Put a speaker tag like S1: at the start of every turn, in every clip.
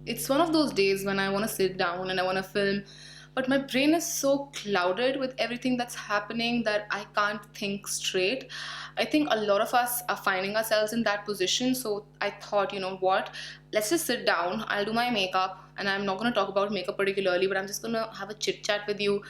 S1: It's one of those days when I want to sit down and I want to film, but my brain is so clouded with everything that's happening that I can't think straight. I think a lot of us are finding ourselves in that position. So I thought, you know what, let's just sit down. I'll do my makeup, and I'm not going to talk about makeup particularly, but I'm just going to have a chit chat with you.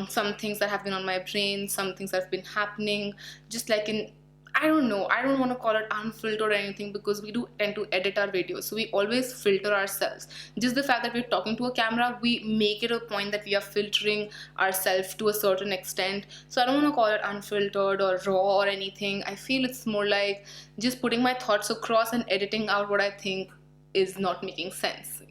S1: Some things that have been on my brain, some things that have been happening, just like in, I don't know. I don't want to call it unfiltered or anything, because we do tend to edit our videos. So we always filter ourselves. Just the fact that we're talking to a camera, we make it a point that we are filtering ourselves to a certain extent. So I don't want to call it unfiltered or raw or anything. I feel it's more like just putting my thoughts across and editing out what I think is not making sense.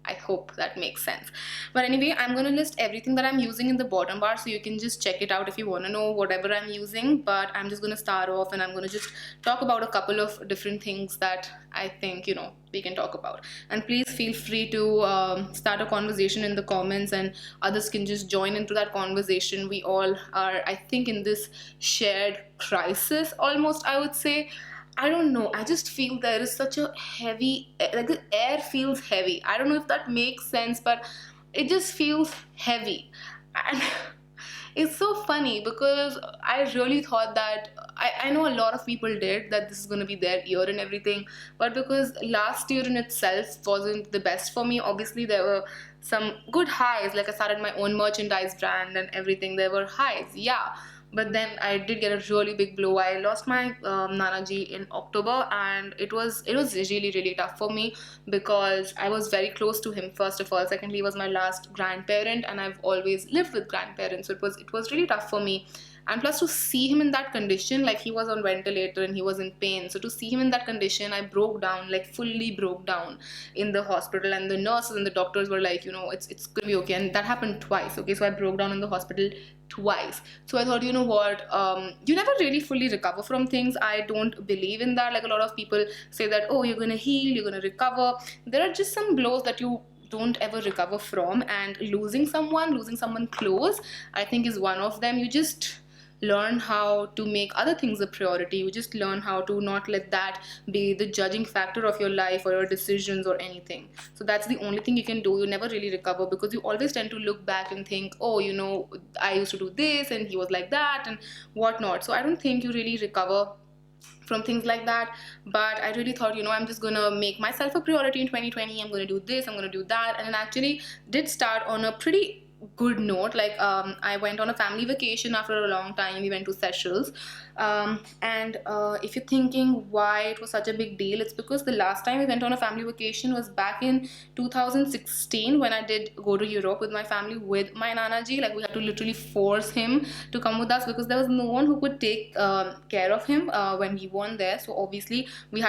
S1: I hope that makes sense. But anyway, I'm going to list everything that I'm using in the bottom bar, so you can just check it out if you want to know whatever I'm using. But I'm just going to start off, and I'm going to just talk about a couple of different things that I think, we can talk about. And please feel free to start a conversation in the comments, and others can just join into that conversation. We all are, I think, in this shared crisis almost, I would say. I don't know. I just feel there is such a heavy, like the air feels heavy. I don't know if that makes sense, but it just feels heavy. And it's so funny because I really thought that I know a lot of people did that this is going to be their year and everything, but because last year in itself wasn't the best for me. Obviously, there were some good highs, like I started my own merchandise brand and everything. There were highs, yeah, but then I did get a really big blow. I lost my Nana ji in October, and it was really tough for me because I was very close to him. First of all, secondly, he was my last grandparent, and I've always lived with grandparents, so it was really tough for me. And plus, to see him in that condition, like he was on ventilator and he was in pain, so to see him in that condition, I broke down, like fully broke down in the hospital. And the nurses and the doctors were like, it's gonna be okay. And that happened twice. Okay, so I broke down in the hospital twice. So I thought, you know what, you never really fully recover from things. I don't believe in that. Like, a lot of people say that, oh, you're gonna heal, you're gonna recover. There are just some blows that you don't ever recover from, and losing someone close, I think, is one of them. You just learn how to make other things a priority. You just learn how to not let that be the judging factor of your life or your decisions or anything. So that's the only thing you can do. You never really recover because you always tend to look back and think, oh, I used to do this and he was like that and whatnot. So I don't think you really recover from things like that. But I really thought, I'm just gonna make myself a priority in 2020. I'm gonna do this, I'm gonna do that. And it actually did start on a pretty good note. Like, I went on a family vacation after a long time. We went to Seychelles. And if you're thinking why it was such a big deal, it's because the last time we went on a family vacation was back in 2016, when I did go to Europe with my family with my Nana ji. Like, we had to literally force him to come with us because there was no one who could take care of him when we weren't there. So obviously we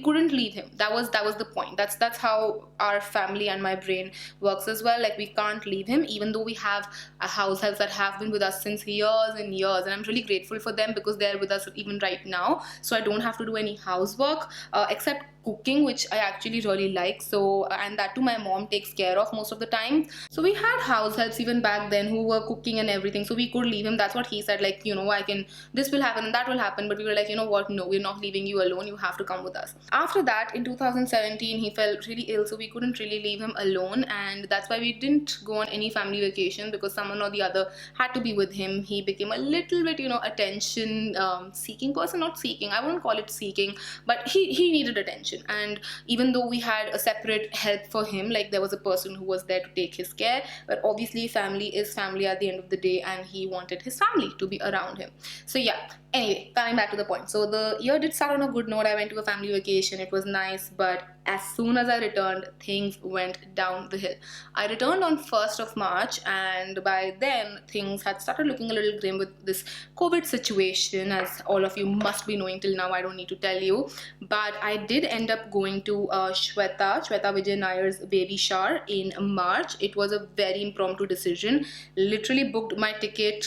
S1: couldn't leave him. That was the point. That's how our family and my brain works as well. Like, we can't leave him, even though we have house helps that have been with us since years and years, and I'm really grateful for them because they're with us even right now. So I don't have to do any housework except cooking, which I actually really like. So, and that too, my mom takes care of most of the time. So we had house helps even back then who were cooking and everything. So we could leave him. That's what he said. Like, I can. This will happen and that will happen. But we were like, you know what? No, we're not leaving you alone. You have to come with us. After that, in 2017, he felt really ill, so we couldn't really leave him alone, and that's why we didn't go on any family vacation, because someone or the other had to be with him. He became a little bit, attention seeking person. Not seeking. I wouldn't call it seeking, but he needed attention. And even though we had a separate help for him, like there was a person who was there to take his care, but obviously family is family at the end of the day, and he wanted his family to be around him. So yeah, anyway, coming back to the point. So the year did start on a good note. I went to a family vacation. It was nice, but as soon as I returned, things went down the hill. I returned on 1st of March, and by then things had started looking a little grim with this COVID situation, as all of you must be knowing till now. I don't need to tell you. But I did end up going to Shweta Vijay Nayar's baby shower in March. It was a very impromptu decision. Literally booked my ticket,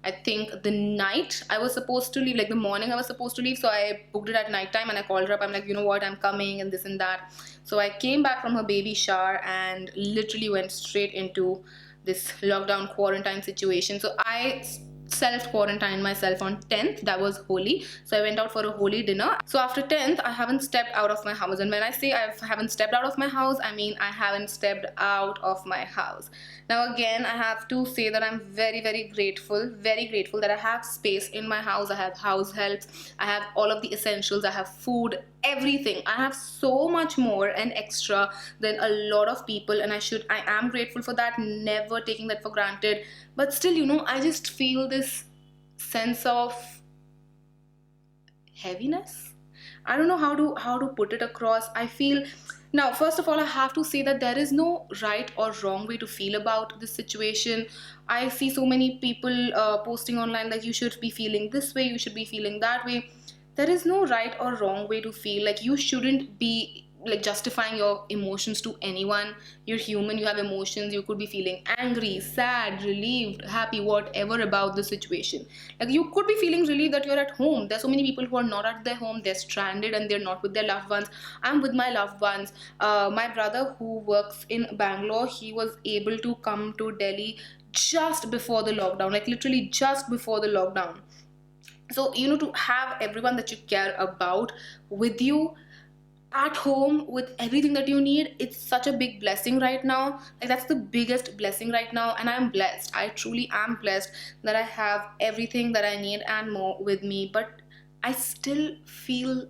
S1: I think, the night I was supposed to leave, like the morning I was supposed to leave. So I booked it at night time, and I called her up. I'm like, you know what, I'm coming and this and that. So I came back from her baby shower and literally went straight into this lockdown quarantine situation. So I self quarantined myself on 10th. That was Holi, so I went out for a Holi dinner. So after 10th, I haven't stepped out of my house, and when I say I haven't stepped out of my house, I mean I haven't stepped out of my house. Now again, I have to say that I'm very very grateful that I have space in my house. I have house helps, I have all of the essentials, I have food, everything. I have so much more and extra than a lot of people, and I am grateful for that, never taking that for granted. But still, I just feel this sense of heaviness. I don't know how to put it across. I feel, now first of all, I have to say that there is no right or wrong way to feel about this situation. I see so many people posting online like, you should be feeling this way, you should be feeling that way. There is no right or wrong way to feel. Like, you shouldn't be like justifying your emotions to anyone. You're human, you have emotions. You could be feeling angry, sad, relieved, happy, whatever about the situation. Like, you could be feeling relieved that you're at home. There's so many people who are not at their home, they're stranded and they're not with their loved ones. I'm with my loved ones. My brother, who works in Bangalore, he was able to come to Delhi just before the lockdown, like literally just before the lockdown. So, to have everyone that you care about with you at home with everything that you need, it's such a big blessing right now. Like, that's the biggest blessing right now, and I'm blessed. I truly am blessed that I have everything that I need and more with me. But I still feel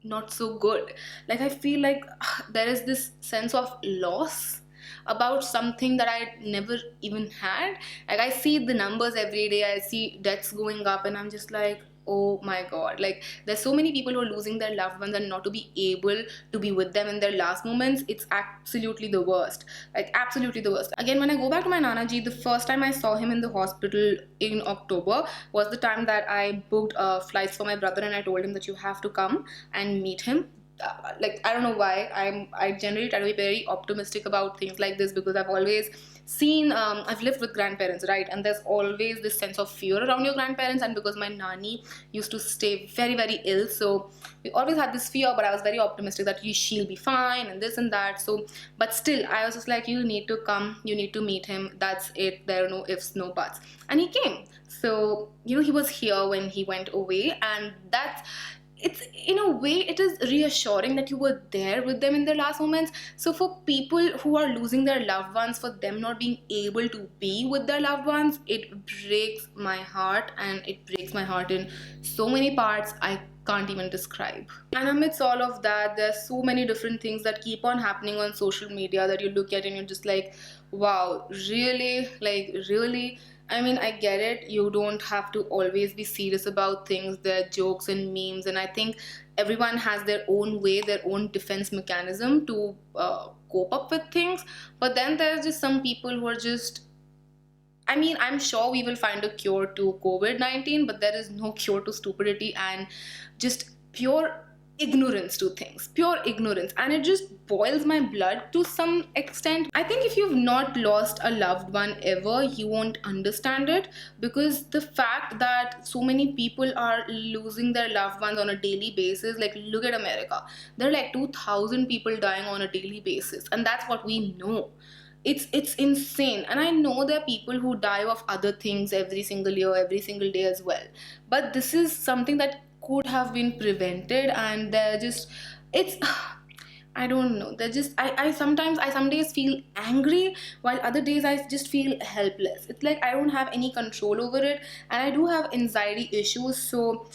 S1: not so good. Like, I feel like there is this sense of loss about something that I never even had. Like, I see the numbers every day, I see deaths going up, and I'm just like, oh my god. Like, there's so many people who are losing their loved ones, and not to be able to be with them in their last moments, it's absolutely the worst. Like, absolutely the worst. Again, when I go back to my Nana ji, the first time I saw him in the hospital in October was the time that I booked flights for my brother, and I told him that you have to come and meet him. Like, I don't know why, I generally try to be very optimistic about things like this, because I've always seen, I've lived with grandparents, right? And there's always this sense of fear around your grandparents, and because my nani used to stay very ill, so we always had this fear. But I was very optimistic that she'll be fine and this and that. So, but still, I was just like, you need to come, you need to meet him, that's it, there are no ifs, no buts. And he came. So, he was here when he went away, and that's, it's, in a way, it is reassuring that you were there with them in their last moments. So for people who are losing their loved ones, for them not being able to be with their loved ones, it breaks my heart, and it breaks my heart in so many parts I can't even describe. And amidst all of that, there's so many different things that keep on happening on social media that you look at and you're just like, wow, really? Like, really? I mean, I get it. You don't have to always be serious about things. There are jokes and memes, and I think everyone has their own way, their own defense mechanism to cope up with things. But then there's just some people who are just, I mean, I'm sure we will find a cure to COVID-19, but there is no cure to stupidity and just pure ignorance to things, pure ignorance. And it just boils my blood to some extent. I think if you've not lost a loved one ever, you won't understand it, because the fact that so many people are losing their loved ones on a daily basis, like, look at America. There are like 2,000 people dying on a daily basis, and that's what we know. It's insane. And I know there are people who die of other things every single year, every single day as well, but this is something that could have been prevented. And they're just, it's I don't know, they're just, I sometimes, I some days feel angry, while other days I just feel helpless. It's like I don't have any control over it, and I do have anxiety issues. So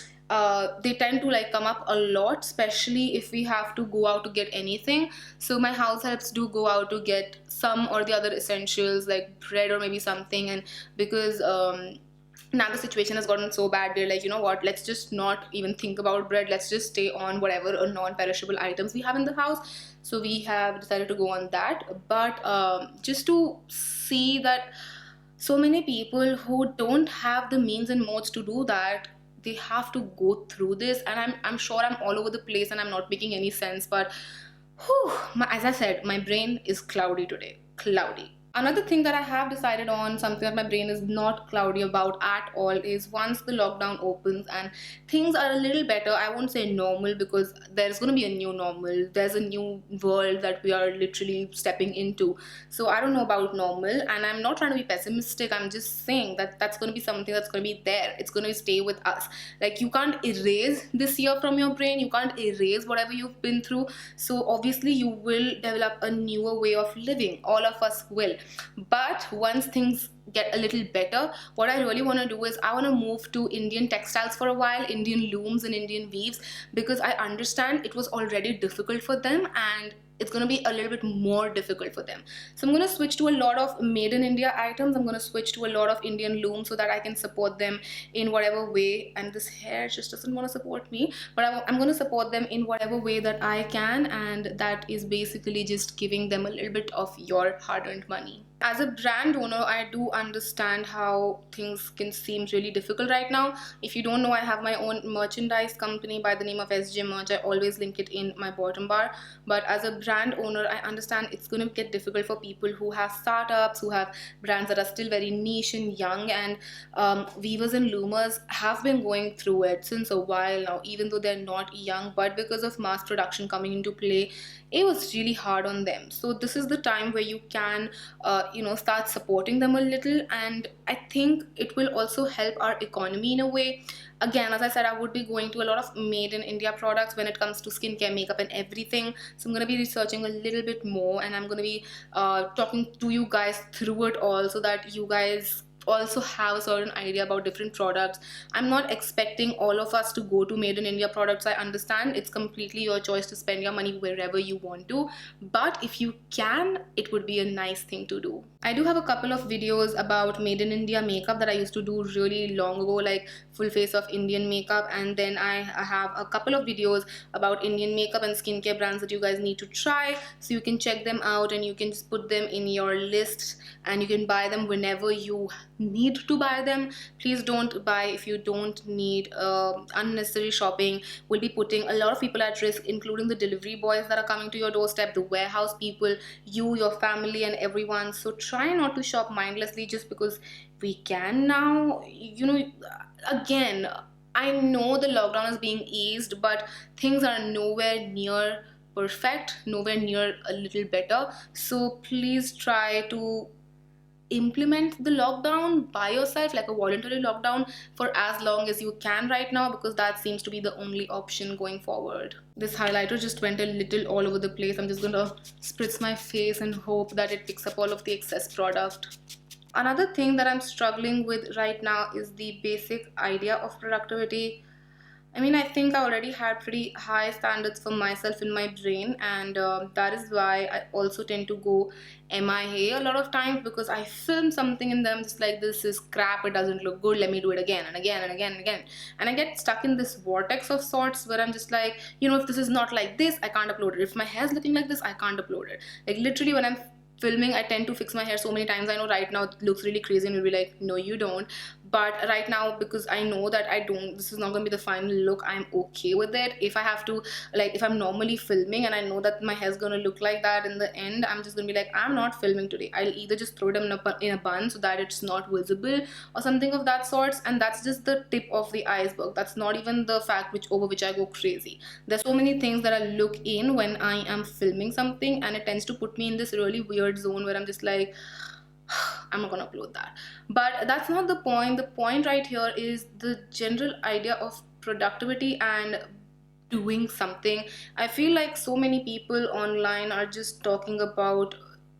S1: they tend to like come up a lot, especially if we have to go out to get anything. So my house helps do go out to get some or the other essentials like bread or maybe something. And because now the situation has gotten so bad, they're like, you know what, let's just not even think about bread, let's just stay on whatever non-perishable items we have in the house. So we have decided to go on that. But just to see that so many people who don't have the means and modes to do that, they have to go through this. And I'm sure I'm all over the place and I'm not making any sense, but whew, as I said, my brain is cloudy today, cloudy. Another thing that I have decided on, something that my brain is not cloudy about at all, is once the lockdown opens and things are a little better, I won't say normal because there's going to be a new normal. There's a new world that we are literally stepping into. So I don't know about normal, and I'm not trying to be pessimistic. I'm just saying that that's going to be something that's going to be there. It's going to stay with us. Like, you can't erase this year from your brain, you can't erase whatever you've been through. So obviously, you will develop a newer way of living. All of us will. But once things get a little better, what I really want to do is I want to move to Indian textiles for a while, Indian looms and Indian weaves, because I understand it was already difficult for them, and it's going to be a little bit more difficult for them. So I'm going to switch to a lot of made in India items. I'm going to switch to a lot of Indian looms so that I can support them in whatever way. And this hair just doesn't want to support me, but I'm going to support them in whatever way that I can, and that is basically just giving them a little bit of your hard-earned money. As a brand owner, I do understand how things can seem really difficult right now. If you don't know, I have my own merchandise company by the name of SJ Merch. I always link it in my bottom bar. But as a brand owner, I understand it's going to get difficult for people who have startups, who have brands that are still very niche and young. And weavers and loomers have been going through it since a while now, even though they're not young. But because of mass production coming into play, it was really hard on them. So this is the time where you can start supporting them a little, and I think it will also help our economy in a way. Again, as I said, I would be going to a lot of made in India products when it comes to skincare, makeup and everything. So I'm going to be researching a little bit more, and I'm going to be talking to you guys through it all so that you guys also have a certain idea about different products. I'm not expecting all of us to go to made in India products. I understand it's completely your choice to spend your money wherever you want to, but if you can, it would be a nice thing to do. I do have a couple of videos about made in India makeup that I used to do really long ago, like full face of Indian makeup, and then I have a couple of videos about Indian makeup and skincare brands that you guys need to try, so you can check them out and you can just put them in your list, and you can buy them whenever you need to buy them. Please don't buy if you don't need. Unnecessary shopping will be putting a lot of people at risk, including the delivery boys that are coming to your doorstep, the warehouse people, you, your family and everyone. So try not to shop mindlessly just because we can now. Again, I know the lockdown is being eased, but things are nowhere near perfect, nowhere near a little better. So please try to implement the lockdown by yourself, like a voluntary lockdown, for as long as you can right now, because that seems to be the only option going forward. This highlighter just went a little all over the place. I'm just gonna spritz my face and hope that it picks up all of the excess product. Another thing that I'm struggling with right now is the basic idea of productivity. I mean, I think I already had pretty high standards for myself in my brain, and that is why I also tend to go MIA a lot of times, because I film something in them just like, this is crap, it doesn't look good, let me do it again and again and again and again. And I get stuck in this vortex of sorts where I'm just like, if this is not like this, I can't upload it. If my hair's looking like this, I can't upload it. Like, literally, when I'm filming, I tend to fix my hair so many times. I know right now it looks really crazy and you'll be like, no you don't, but right now, because I know that this is not going to be the final look, I'm okay with it. If I have to, like, if I'm normally filming and I know that my hair's going to look like that in the end, I'm just going to be like, I'm not filming today. I'll either just throw it in a bun so that it's not visible or something of that sorts. And that's just the tip of the iceberg. That's not even the fact over which I go crazy. There's so many things that I look in when I am filming something, and it tends to put me in this really weird zone where I'm just like, I'm not gonna upload that. But that's not the point. The point right here is the general idea of productivity and doing something. I feel like so many people online are just talking about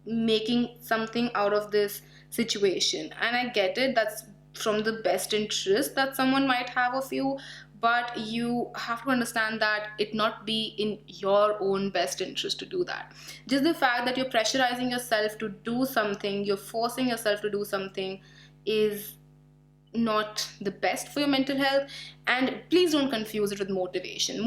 S1: making something out of this situation, and I get it. That's from the best interest that someone might have of you, but you have to understand that it not be in your own best interest to do that. Just the fact that you're pressurizing yourself to do something, you're forcing yourself to do something, is not the best for your mental health. And please don't confuse it with motivation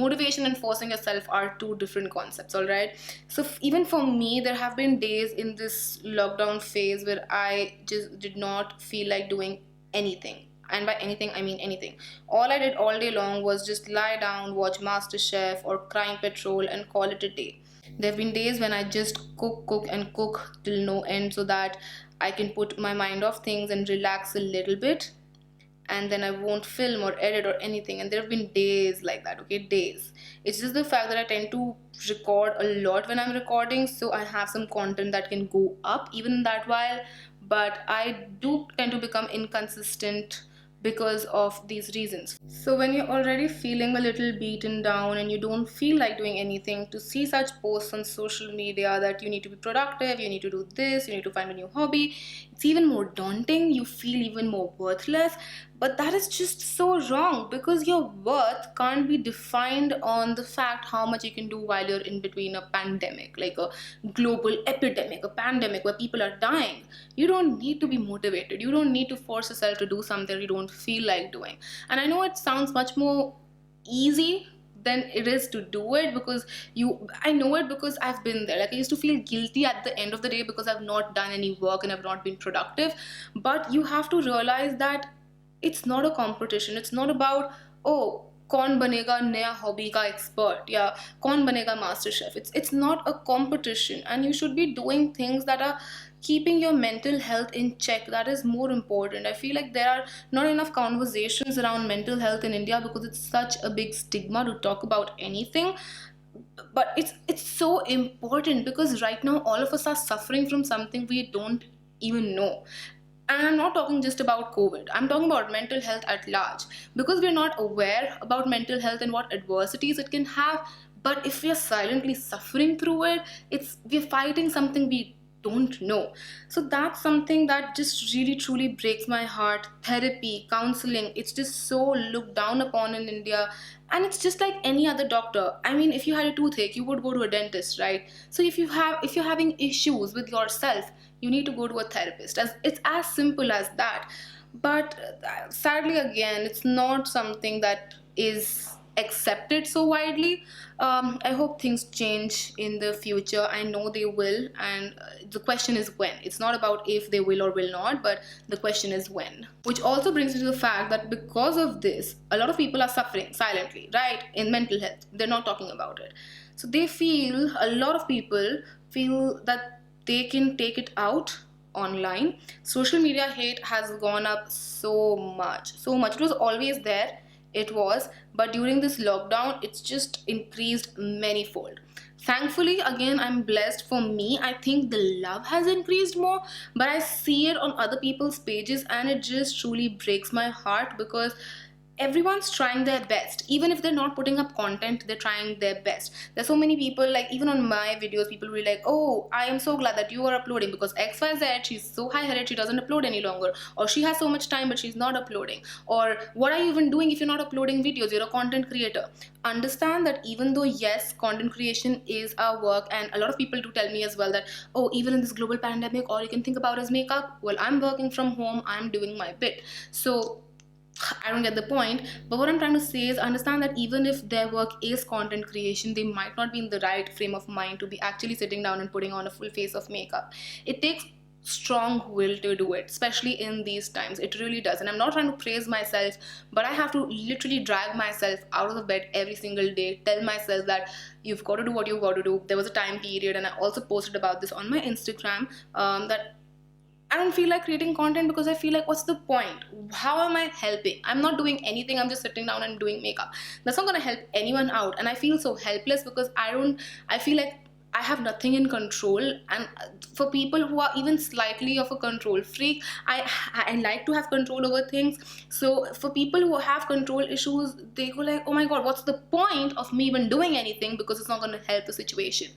S1: and forcing yourself are two different concepts, all right? So even for me, there have been days in this lockdown phase where I just did not feel like doing anything, and by anything I mean anything. All I did all day long was just lie down, watch MasterChef or Crime Patrol and call it a day. There have been days when I just cook and cook till no end so that I can put my mind off things and relax a little bit, and then I won't film or edit or anything. And there have been days like that, okay, days. It's just the fact that I tend to record a lot when I'm recording, so I have some content that can go up even in that while, but I do tend to become inconsistent because of these reasons. So when you're already feeling a little beaten down and you don't feel like doing anything, to see such posts on social media that you need to be productive, you need to do this, you need to find a new hobby, it's even more daunting. You feel even more worthless. But that is just so wrong, because your worth can't be defined on the fact how much you can do while you're in between a pandemic, like a global epidemic, a pandemic where people are dying. You don't need to be motivated. You don't need to force yourself to do something you don't feel like doing. And I know it sounds much more easy than it is to do it, because I know it because I've been there. Like, I used to feel guilty at the end of the day because I've not done any work and I've not been productive. But you have to realize that it's not a competition. It's not about, oh, कौन बनेगा नया hobby का expert या कौन बनेगा master chef. It's not a competition, and you should be doing things that are keeping your mental health in check. That is more important. I feel like there are not enough conversations around mental health in India because it's such a big stigma to talk about anything. But it's so important, because right now all of us are suffering from something we don't even know. And I'm not talking just about COVID, I'm talking about mental health at large, because we're not aware about mental health and what adversities it can have. But if we're silently suffering through it, we're fighting something we don't know. So that's something that just really truly breaks my heart. Therapy, counseling, it's just so looked down upon in India. And it's just like any other doctor. I mean, if you had a toothache, you would go to a dentist, right? So if you're having issues with yourself, you need to go to a therapist. As it's as simple as that. But sadly, again, it's not something that is accepted so widely. I hope things change in the future. I know they will, and the question is when. It's not about if they will or will not, but the question is when. Which also brings me to the fact that because of this, a lot of people are suffering silently, right? In mental health, they're not talking about it. So a lot of people feel that they can take it out online. Social media hate has gone up so much, so much. It was always there, it was, but during this lockdown, it's just increased manyfold. Thankfully, again, I'm blessed. For me, I think the love has increased more, but I see it on other people's pages and it just truly breaks my heart, because everyone's trying their best. Even if they're not putting up content, they're trying their best. There's so many people, like even on my videos, people will be like, oh, I am so glad that you are uploading, because XYZ, she's so high-headed, she doesn't upload any longer, or she has so much time but she's not uploading, or what are you even doing if you're not uploading videos? You're a content creator. Understand that even though, yes, content creation is our work, and a lot of people do tell me as well that, oh, even in this global pandemic, all you can think about is makeup. Well, I'm working from home, I'm doing my bit. So I don't get the point. But what I'm trying to say is, understand that even if their work is content creation, they might not be in the right frame of mind to be actually sitting down and putting on a full face of makeup. It takes strong will to do it, especially in these times. It really does. And I'm not trying to praise myself, but I have to literally drag myself out of the bed every single day, tell myself that you've got to do what you've got to do. There was a time period, and I also posted about this on my Instagram, that I don't feel like creating content because I feel like, what's the point? How am I helping? I'm not doing anything. I'm just sitting down and doing makeup. That's not going to help anyone out. And I feel so helpless because I feel like I have nothing in control. And for people who are even slightly of a control freak, I like to have control over things. So for people who have control issues, they go like, oh my god, what's the point of me even doing anything, because it's not going to help the situation.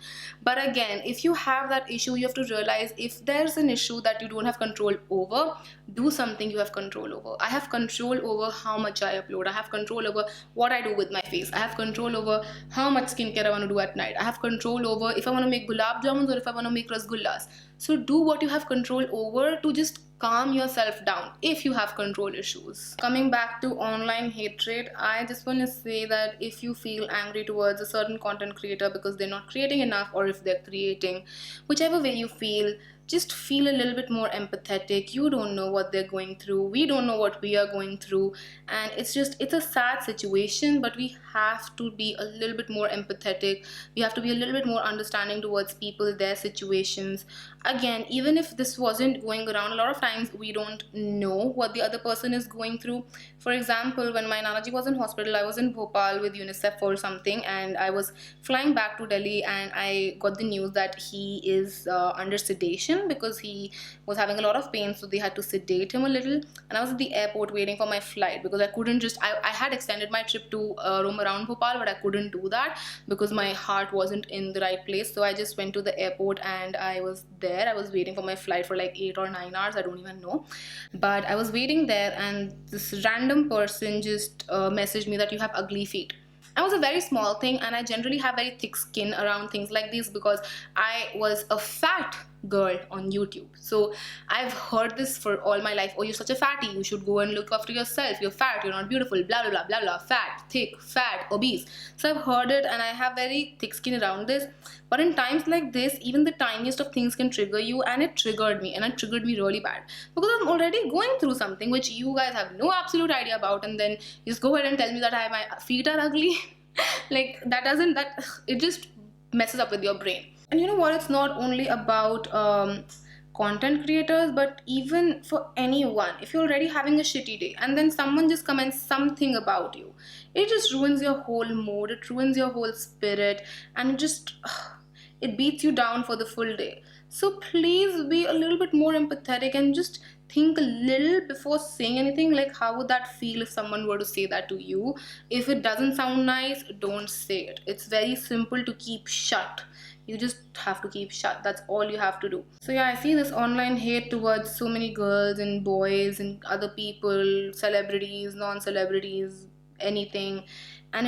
S1: But again, if you have that issue, you have to realize, if there's an issue that you don't have control over, do something you have control over. I have control over how much I upload. I have control over what I do with my face. I have control over how much skincare I want to do at night. I have control over if I want to make gulab jamuns or if I want to make rasgullas. So do what you have control over to just calm yourself down if you have control issues. Coming back to online hatred, I just want to say that if you feel angry towards a certain content creator because they're not creating enough, or if they're creating, whichever way you feel, just feel a little bit more empathetic. You don't know what they're going through, we don't know what we are going through, and it's a sad situation, but we have to be a little bit more empathetic. We have to be a little bit more understanding towards people, their situations. Again, even if this wasn't going around, a lot of times we don't know what the other person is going through. For example, when my nanaji was in hospital, I was in Bhopal with UNICEF or something, and I was flying back to Delhi, and I got the news that he is under sedation because he was having a lot of pain, so they had to sedate him a little. And I was at the airport waiting for my flight because I couldn't just I had extended my trip to roam around Bhopal, but I couldn't do that because my heart wasn't in the right place. So I just went to the airport and I was there. I was waiting for my flight for like 8 or 9 hours, I don't even know, but I was waiting there, and this random person just messaged me that you have ugly feet. It was a very small thing, and I generally have very thick skin around things like this because I was a fat girl on YouTube. So I've heard this for all my life. Oh, you're such a fatty, you should go and look after yourself, you're fat, you're not beautiful, blah blah blah blah blah, fat, thick, fat, obese. So I've heard it, and I have very thick skin around this. But in times like this, even the tiniest of things can trigger you, and it triggered me, and it triggered me really bad because I'm already going through something which you guys have no absolute idea about, and then you just go ahead and tell me that my feet are ugly. Like that it just messes up with your brain. And you know what, it's not only about content creators, but even for anyone. If you're already having a shitty day and then someone just comments something about you, it just ruins your whole mood, it ruins your whole spirit, and it just it beats you down for the full day. So please be a little bit more empathetic and just think a little before saying anything. Like, how would that feel if someone were to say that to you? If it doesn't sound nice, don't say it. It's very simple to keep shut. You just have to keep shut. That's all you have to do. So yeah, I see this online hate towards so many girls and boys and other people, celebrities, non-celebrities, anything, and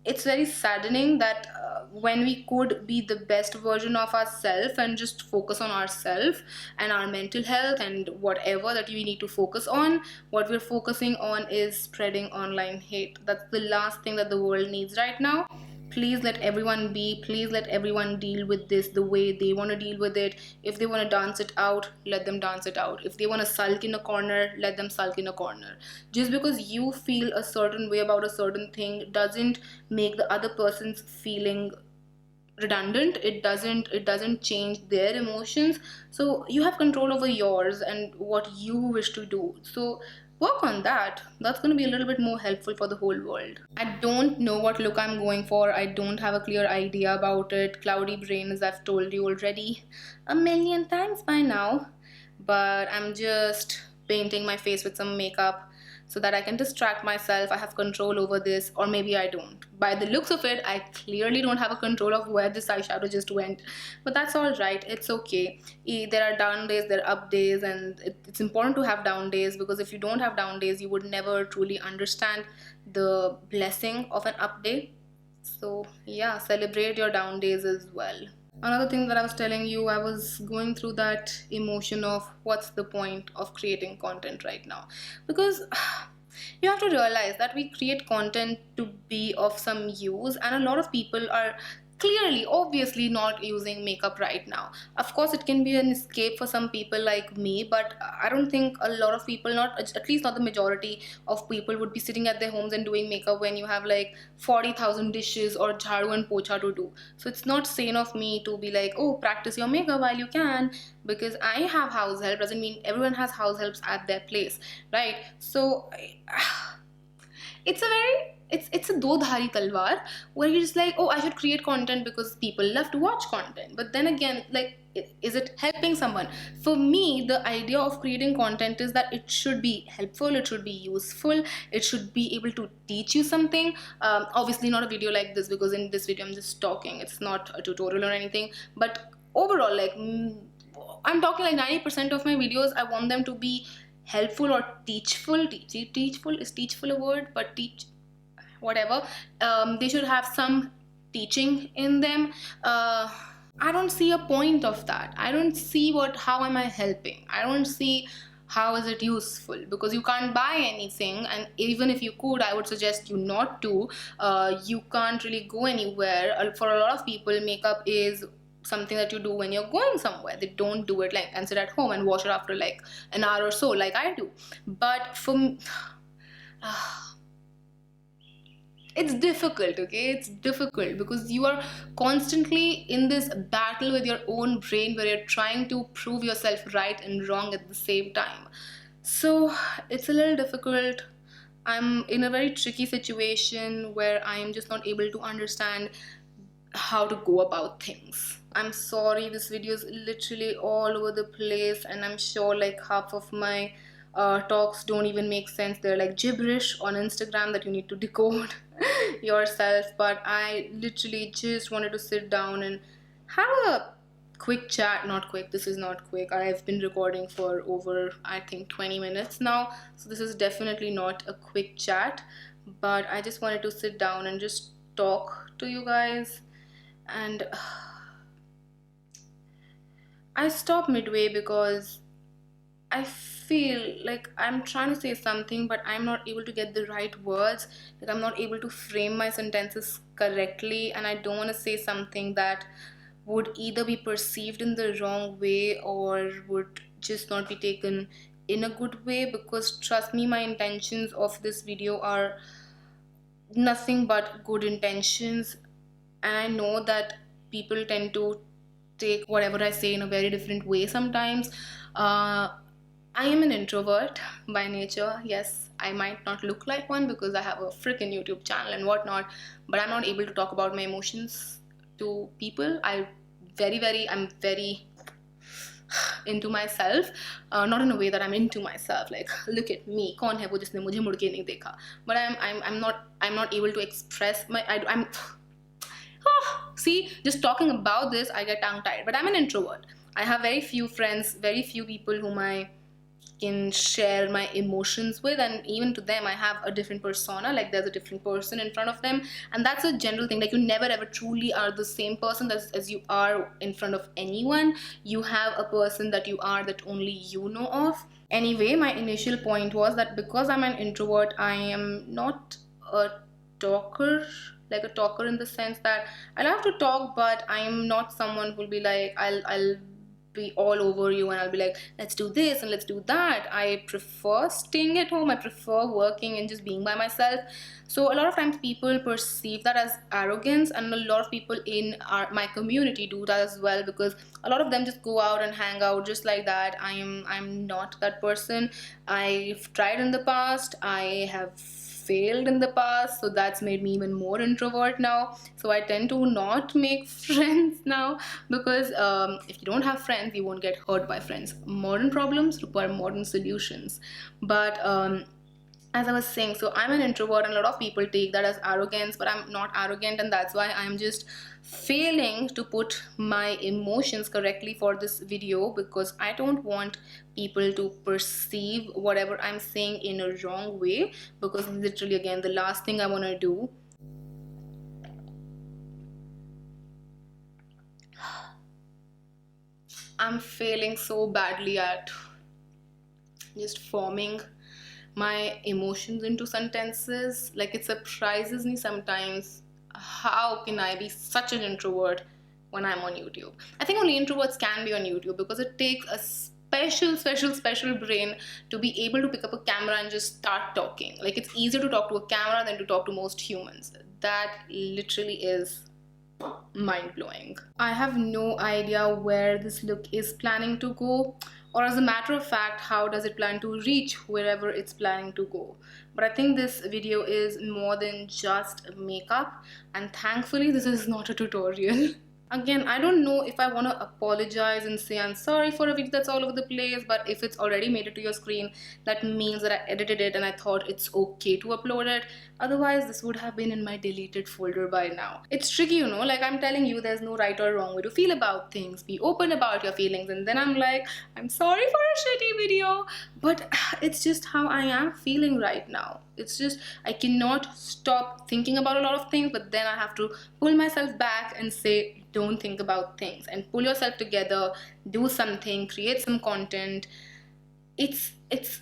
S1: it's very saddening that when we could be the best version of ourselves and just focus on ourselves and our mental health and whatever that we need to focus on, what we're focusing on is spreading online hate. That's the last thing that the world needs right now. Please let everyone be, please let everyone deal with this the way they want to deal with it. If they want to dance it out, let them dance it out. If they want to sulk in a corner, let them sulk in a corner. Just because you feel a certain way about a certain thing doesn't make the other person's feeling redundant. It doesn't change their emotions. So you have control over yours and what you wish to do. So work on that. That's going to be a little bit more helpful for the whole world. I don't know what look I'm going for. I don't have a clear idea about it. Cloudy brain, as I've told you already a million times by now. But I'm just painting my face with some makeup so that I can distract myself. I have control over this, or maybe I don't. By the looks of it, I clearly don't have a control of where this eyeshadow just went. But that's all right. It's okay. There are down days, there are up days, and it's important to have down days, because if you don't have down days, you would never truly understand the blessing of an up day. So yeah, celebrate your down days as well. Another thing that I was telling you, I was going through that emotion of what's the point of creating content right now, because you have to realize that we create content to be of some use, and a lot of people are clearly obviously not using makeup right now. Of course it can be an escape for some people like me, but I don't think a lot of people, not at least not the majority of people, would be sitting at their homes and doing makeup when you have like 40,000 dishes or jharu and pocha to do. So it's not sane of me to be like, oh, practice your makeup while you can, because I have house help doesn't mean everyone has house helps at their place, right? So it's a very it's a do dhari talwar, where you're just like, oh, I should create content because people love to watch content, but then again, like, is it helping someone? For me, the idea of creating content is that it should be helpful, it should be useful, it should be able to teach you something. Obviously not a video like this, because in this video I'm just talking, it's not a tutorial or anything, but overall, like, I'm talking like 90% of my videos, I want them to be helpful or teachful. Teachful, is teachful a word? But teach, whatever. They should have some teaching in them. I don't see a point of that. I don't see how am I helping? I don't see how is it useful, because you can't buy anything, and even if you could, I would suggest you not to. You can't really go anywhere. For a lot of people, makeup is something that you do when you're going somewhere. They don't do it like and sit at home and watch it after like an hour or so like I do. But for me, it's difficult, okay? It's difficult because you are constantly in this battle with your own brain where you're trying to prove yourself right and wrong at the same time. So it's a little difficult. I'm in a very tricky situation where I am just not able to understand how to go about things. I'm sorry, this video is literally all over the place, and I'm sure like half of my talks don't even make sense. They're like gibberish on Instagram that you need to decode yourself. But I literally just wanted to sit down and have a quick chat. Not quick, this is not quick. I've been recording for over, I think, 20 minutes now, so this is definitely not a quick chat. But I just wanted to sit down and just talk to you guys. And I stop midway because I feel like I'm trying to say something, but I'm not able to get the right words. Like I'm not able to frame my sentences correctly, and I don't want to say something that would either be perceived in the wrong way or would just not be taken in a good way. Because trust me, my intentions of this video are nothing but good intentions, and I know that people tend to take whatever I say in a very different way sometimes. I am an introvert by nature. Yes, I might not look like one because I have a freaking YouTube channel and whatnot, but I'm not able to talk about my emotions to people. I'm very into myself, not in a way that I'm into myself like look at me, कौन है वो जिसने मुझे मुड़ के नहीं देखा. But I'm not able to express my I'm see, just talking about this, I get tongue tied. But I'm an introvert. I have very few friends, very few people whom I can share my emotions with, and even to them, I have a different persona. Like there's a different person in front of them, and that's a general thing. Like you never ever truly are the same person as you are in front of anyone. You have a person that you are that only you know of. Anyway, my initial point was that because I'm an introvert, I am not a talker, like a talker in the sense that I love to talk, but I'm not someone who'll be like I'll be all over you and I'll be like, let's do this and let's do that. I prefer staying at home. I prefer working and just being by myself. So a lot of times people perceive that as arrogance, and a lot of people in my community do that as well, because a lot of them just go out and hang out just like that. I'm not that person. I've tried in the past. I have failed in the past, so that's made me even more introvert now. So I tend to not make friends now, because if you don't have friends, you won't get hurt by friends. Modern problems require modern solutions. But as I was saying, so I'm an introvert, and a lot of people take that as arrogance, but I'm not arrogant, and that's why I'm just failing to put my emotions correctly for this video, because I don't want people to perceive whatever I'm saying in a wrong way, because literally, again, the last thing I want to do. I'm failing so badly at just forming my emotions into sentences. Like it surprises me sometimes how can I be such an introvert when I'm on YouTube. I think only introverts can be on YouTube, because it takes a special brain to be able to pick up a camera and just start talking. Like it's easier to talk to a camera than to talk to most humans. That literally is mind-blowing. I have no idea where this look is planning to go, or as a matter of fact, how does it plan to reach wherever it's planning to go. But I think this video is more than just makeup, and thankfully this is not a tutorial. Again, I don't know if I want to apologize and say I'm sorry for a video that's all over the place, but if it's already made it to your screen, that means that I edited it and I thought it's okay to upload it. Otherwise, this would have been in my deleted folder by now. It's tricky, you know, like I'm telling you, there's no right or wrong way to feel about things. Be open about your feelings, and then I'm like, I'm sorry for a shitty video, but it's just how I am feeling right now. It's just, I cannot stop thinking about a lot of things, but then I have to pull myself back and say, don't think about things, and pull yourself together, do something, create some content. It's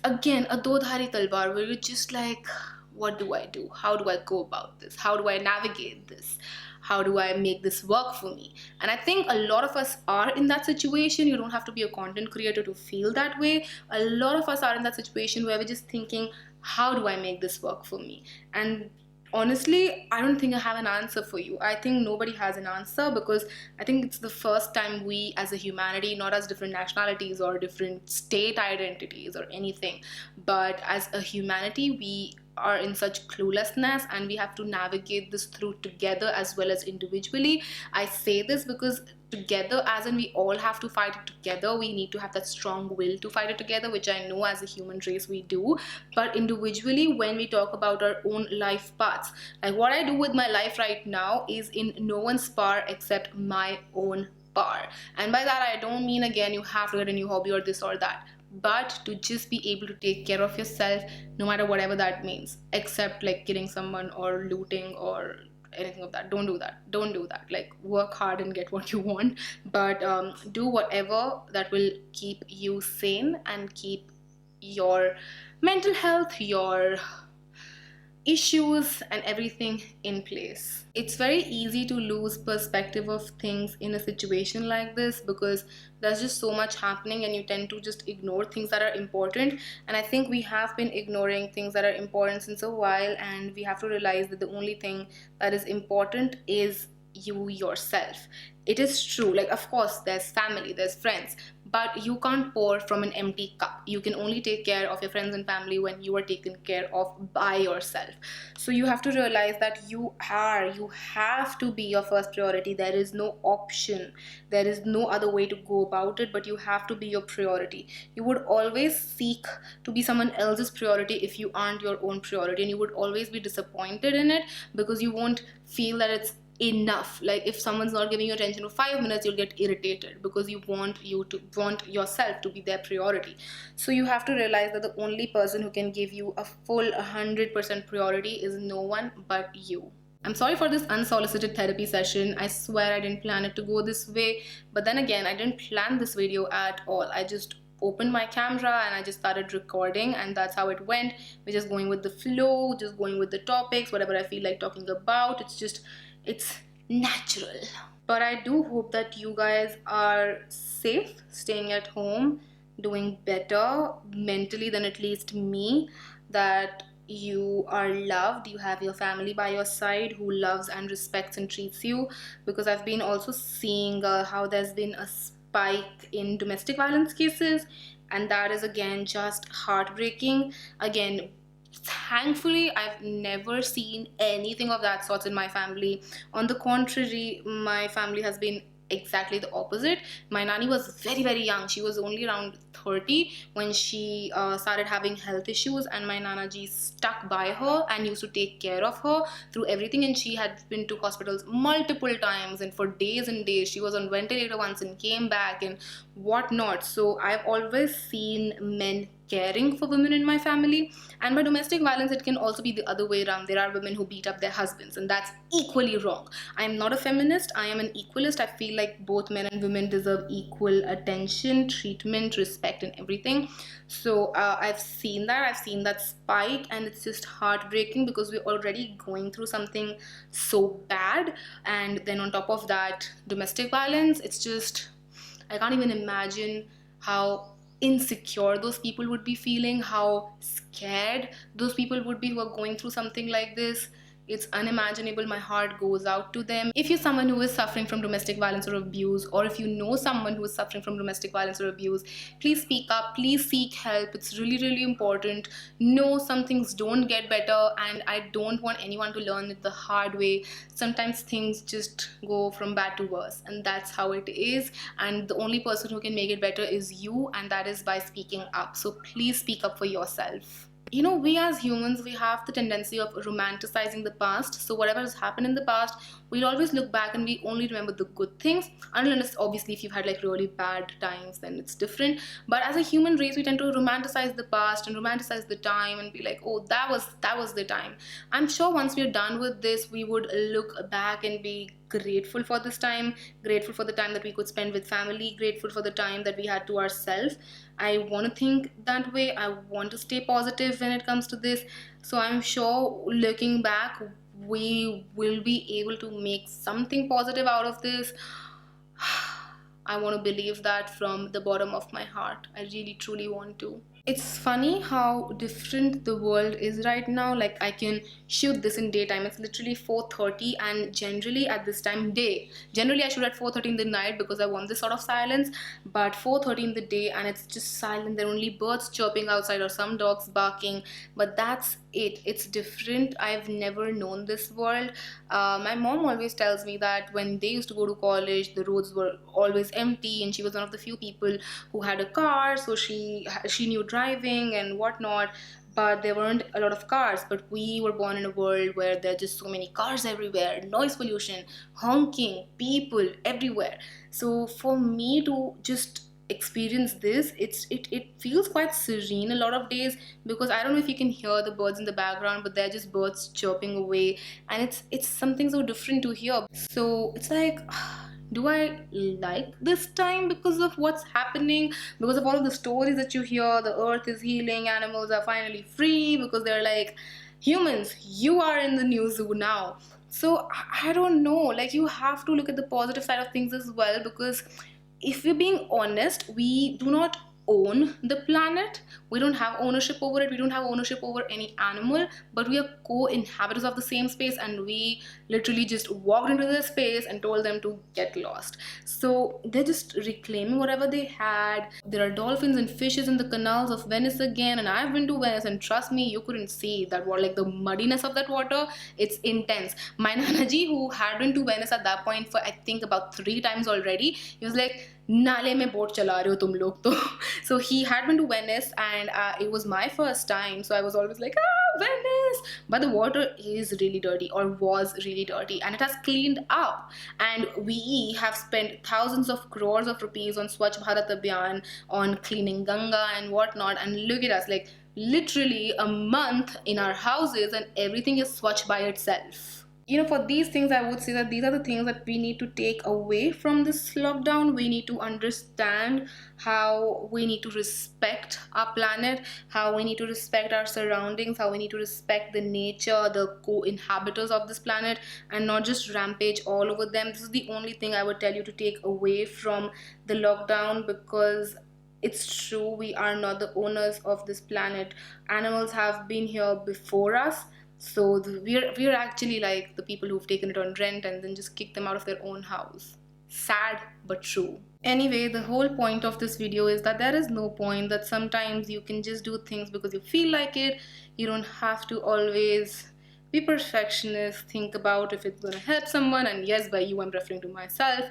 S1: again a do dhari talwar, where you're just like, what do I do? How do I go about this? How do I navigate this? How do I make this work for me? And I think a lot of us are in that situation. You don't have to be a content creator to feel that way. A lot of us are in that situation where we're just thinking, how do I make this work for me? And honestly, I don't think I have an answer for you. I think nobody has an answer, because I think it's the first time we as a humanity, not as different nationalities or different state identities or anything, but as a humanity, we are in such cluelessness, and we have to navigate this through together as well as individually. I say this because together, as in we all have to fight it together. We need to have that strong will to fight it together, which I know as a human race we do. But individually, when we talk about our own life paths, like what I do with my life right now is in no one's power except my own power. And by that I don't mean, again, you have to get a new hobby or this or that, but to just be able to take care of yourself, no matter whatever that means, except like killing someone or looting or anything of that. Don't do that. Don't do that. Like, work hard and get what you want, but do whatever that will keep you sane and keep your mental health, your issues and everything in place. It's very easy to lose perspective of things in a situation like this, because there's just so much happening and you tend to just ignore things that are important. And I think we have been ignoring things that are important since a while, and we have to realize that the only thing that is important is you yourself. It is true, like, of course there's family, there's friends, but you can't pour from an empty cup. You can only take care of your friends and family when you are taken care of by yourself. So you have to realize that you have to be your first priority. There is no option, there is no other way to go about it, but you have to be your priority. You would always seek to be someone else's priority if you aren't your own priority, and you would always be disappointed in it, because you won't feel that it's enough. Like, if someone's not giving you attention for 5 minutes, you'll get irritated, because you want yourself to be their priority. So you have to realize that the only person who can give you a full 100% priority is no one but you. I'm sorry for this unsolicited therapy session. I swear I didn't plan it to go this way, but then again, I didn't plan this video at all. I just opened my camera and I just started recording, and that's how it went. We're just going with the flow, just going with the topics, whatever I feel like talking about. It's natural. But I do hope that you guys are safe, staying at home, doing better mentally than at least me, that you are loved, you have your family by your side who loves and respects and treats you. Because I've been also seeing how there's been a spike in domestic violence cases, and that is again just heartbreaking. Again, thankfully I've never seen anything of that sort in my family. On the contrary, my family has been exactly the opposite. My nanny was very, very young. She was only around 30 when she started having health issues, and my nana ji stuck by her and used to take care of her through everything. And she had been to hospitals multiple times, and for days and days she was on ventilator once and came back and whatnot. So I've always seen men caring for women in my family. And by domestic violence, it can also be the other way around. There are women who beat up their husbands, and that's equally wrong. I am not a feminist, I am an equalist. I feel like both men and women deserve equal attention, treatment, respect, and everything. So I've seen that spike, and it's just heartbreaking, because we're already going through something so bad, and then on top of that, domestic violence. It's just, I can't even imagine how insecure those people would be feeling, how scared those people would be who are going through something like this. It's unimaginable. My heart goes out to them. If you're someone who is suffering from domestic violence or abuse, or if you know someone who is suffering from domestic violence or abuse, please speak up, please seek help. It's really, really important. No, some things don't get better, and I don't want anyone to learn it the hard way. Sometimes things just go from bad to worse, and that's how it is. And the only person who can make it better is you, and that is by speaking up. So please speak up for yourself. You know, we as humans, we have the tendency of romanticizing the past. So whatever has happened in the past, we'll always look back and we only remember the good things, unless obviously if you've had like really bad times, then it's different. But as a human race, we tend to romanticize the past and romanticize the time and be like, oh, that was the time. I'm sure once we're done with this, we would look back and be grateful for this time, grateful for the time that we could spend with family, grateful for the time that we had to ourselves. I want to think that way. I want to stay positive when it comes to this. So I'm sure looking back, we will be able to make something positive out of this. I want to believe that from the bottom of my heart. I really truly want to. It's funny how different the world is right now. Like, I can shoot this in daytime. It's literally 4:30, and generally at this time day. Generally I shoot at 4:30 in the night because I want this sort of silence. But 4:30 in the day and it's just silent. There are only birds chirping outside or some dogs barking. But that's it. It's different. I've never known this world. My mom always tells me that when they used to go to college, the roads were always empty, and she was one of the few people who had a car, so she knew driving and whatnot. But there weren't a lot of cars. But we were born in a world where there are just so many cars everywhere, noise pollution, honking, people everywhere. So for me to just experience this, it feels quite serene a lot of days, because I don't know if you can hear the birds in the background, but they're just birds chirping away, and it's something so different to hear. So it's like, do I like this time because of what's happening, because of all of the stories that you hear? The earth is healing, animals are finally free, because they're like, humans, you are in the new zoo now. So I don't know, like, you have to look at the positive side of things as well, because if we're being honest, we do not own the planet. We don't have ownership over it. We don't have ownership over any animal, but we are co-inhabitants of the same space, and we literally just walked into the space and told them to get lost. So they're just reclaiming whatever they had. There are dolphins and fishes in the canals of Venice again, and I've been to Venice, and trust me, you couldn't see that water. Like, the muddiness of that water, it's intense. My nanaji, who had been to Venice at that point for I think about 3 times already, he was like, नाले में boat चला रहे हो तुम लोग तो. So he had been to Venice, and it was my first time, so I was always like, Venice. But the water is really dirty, or was really dirty, and it has cleaned up. And we have spent thousands of crores of rupees on Swachh Bharat Abhiyan, on cleaning Ganga and whatnot, and look at us, like, literally a month in our houses and everything is Swachh by itself. For these things, I would say that these are the things that we need to take away from this lockdown. We need to understand how we need to respect our planet, how we need to respect our surroundings, how we need to respect the nature, the co-inhabitants of this planet, and not just rampage all over them. This is the only thing I would tell you to take away from the lockdown, because it's true, we are not the owners of this planet. Animals have been here before us. So we're actually like the people who've taken it on rent and then just kicked them out of their own house. Sad but true. Anyway, the whole point of this video is that there is no point, that sometimes you can just do things because you feel like it. You don't have to always be perfectionist, think about if it's going to help someone, and yes, by you I'm referring to myself.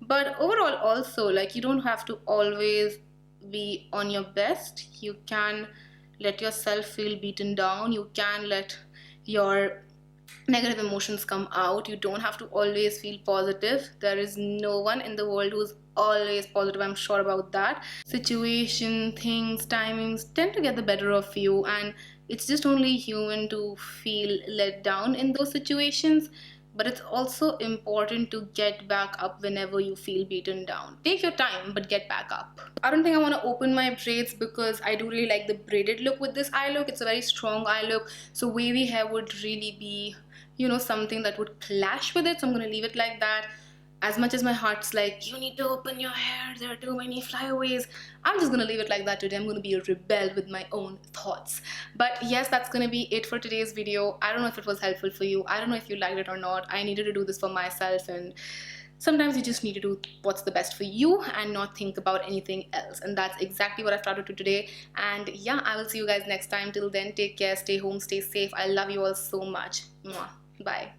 S1: But overall also, like, you don't have to always be on your best. You can let yourself feel beaten down. You can let your negative emotions come out. You don't have to always feel positive. There is no one in the world who's always positive, I'm sure about that. Situation, things, timings tend to get the better of you, and it's just only human to feel let down in those situations. But it's also important to get back up whenever you feel beaten down. Take your time, but get back up. I don't think I want to open my braids, because I do really like the braided look with this eye look. It's a very strong eye look, so wavy hair would really be, something that would clash with it. So I'm going to leave it like that. As much as my heart's like, you need to open your hair, there are too many flyaways, I'm just gonna leave it like that today. I'm gonna be a rebel with my own thoughts. But yes, that's gonna be it for today's video. I don't know if it was helpful for you. I don't know if you liked it or not. I needed to do this for myself, and sometimes you just need to do what's the best for you and not think about anything else. And that's exactly what I've started to today. And yeah, I will see you guys next time. Till then, take care, stay home, stay safe. I love you all so much. Mwah. Bye.